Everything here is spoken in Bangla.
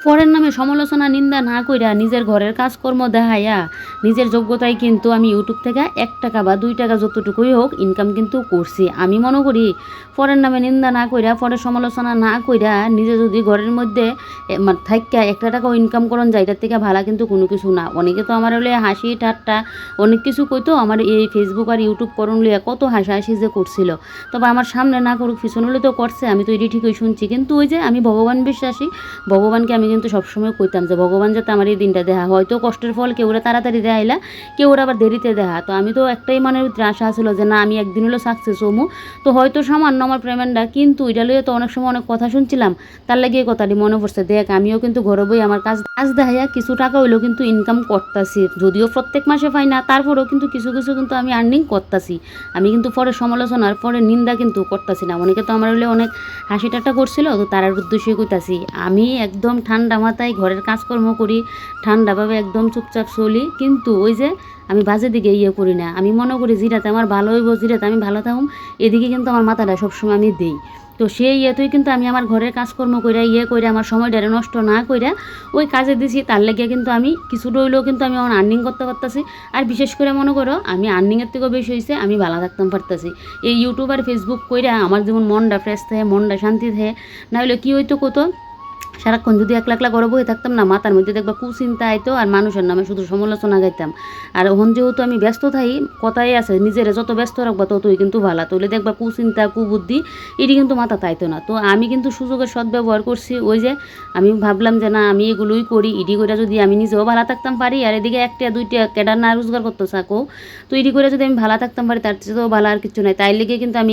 পরের নামে সমালোচনা নিন্দা না কইরা নিজের ঘরের কাজকর্ম দেখাইয়া নিজের যোগ্যতায় কিন্তু আমি ইউটিউব থেকে 1 টাকা বা 2 টাকা যতটুকুই হোক ইনকাম কিন্তু করছি। আমি মনে করি পরের নামে নিন্দা না কইরা, পরের সমালোচনা না কইরা নিজে যদি ঘরের মধ্যে থাইক্কা 1 টাকাও ইনকাম করন যায়, এটার থেকে ভালো কিন্তু কোনো কিছু না। অনেকে তো আমার হলে হাসি ঠাট্টা অনেক কিছু কইতো, আমার এই ফেসবুক আর ইউটিউব করণ লিয়া কত হাসাহাসি যে করছিল। তবে আমার সামনে না করুক পিছন হলে তো করছে, আমি তো এটি ঠিকই শুনছি। কিন্তু ওই যে আমি ভগবান বিশ্বাসী, ভগবানকে আমি কিন্তু সবসময় কইতাম যে ভগবান যাতে আমার এই দিনটা দেখা, হয়তো কষ্টের ফল কেউ ওরা তাড়াতাড়ি দেখাইলা, কেউ ওরা আবার দেরিতে দেখা। তো আমি তো একটাই মনের ভিতরে আশা ছিল যে না আমি একদিন হলো সাকসেস হমু। তো হয়তো সামান্য আমার পেমেন্টটা, কিন্তু এটা লইয়ে তো অনেক সময় অনেক কথা শুনছিলাম, তার লাগে এই কথাটি মনে পড়ছে। দেখ আমিও কিন্তু ঘরে বই আমার কাজ দেখাইয়া কিছু টাকা হইলেও কিন্তু ইনকাম করতেছি, যদিও প্রত্যেক মাসে পাই না, তারপরেও কিন্তু কিছু কিছু কিন্তু আমি আর্নিং করতেছি। আমি কিন্তু পরে সমালোচনার পরে নিন্দা কিন্তু করতেছি না। অনেকে তো আমার হলে অনেক হাসি ঠাট্টা করছিল, তো তার উদ্দেশ্যে কইতাছি আমি একদম ঠান্ডা মাথায় ঘরের কাজকর্ম করি, ঠান্ডাভাবে একদম চুপচাপ চলি। কিন্তু ওই যে আমি বাজে দিকে করি না। আমি মনে করি যেটাতে আমার ভালো হইব, যেটাতে আমি ভালো থাকুম, এদিকে কিন্তু আমার মাথাটা সবসময় আমি দিই। তো সেই ইয়েতেই কিন্তু আমি আমার ঘরের কাজকর্ম করে করে আমার সময়টা নষ্ট না করে ওই কাজে দিছি। তার লেগে কিন্তু আমি কিছু রইলেও কিন্তু আমি আমার আর্নিং করতে পারতেছি। আর বিশেষ করে মনে করো আমি আর্নিংয়ের থেকেও বেশি হয়েছে আমি ভালো থাকতাম পারতেছি। এই ইউটিউব আর ফেসবুক কইরা আমার যেমন মনটা ফ্রেশ থাকে, মনটা শান্তি থাকে। না হলে কী হইতো কত সারাক্ষণ যদি একলা একলা ঘরে বসে থাকতাম না, মাথার মধ্যে দেখবা কুচিন্তা আইতো আর মানুষের নামে শুধু সমালোচনা গাইতাম। আর এখন যেহেতু আমি ব্যস্ত থাকি, কথাই আছে নিজেরা যত ব্যস্ত রাখবা ততই কিন্তু ভালো। তাহলে দেখবা কুচিন্তা কুবুদ্ধি এটি কিন্তু মাথা তাইতো না। তো আমি কিন্তু সুযোগের সদ্ব্যবহার করছি। ওই যে আমি ভাবলাম যে না আমি এগুলোই করি, ইডি করে যদি আমি নিজেও ভালো থাকতাম পারি, আর এদিকে 1টা 2টা কেডার না রোজগার করতে থাকো, তো ইডি করে যদি আমি ভালো থাকতাম পারি, তার চেয়েও ভালো আর কিছু নাই। তাই লেগে কিন্তু আমি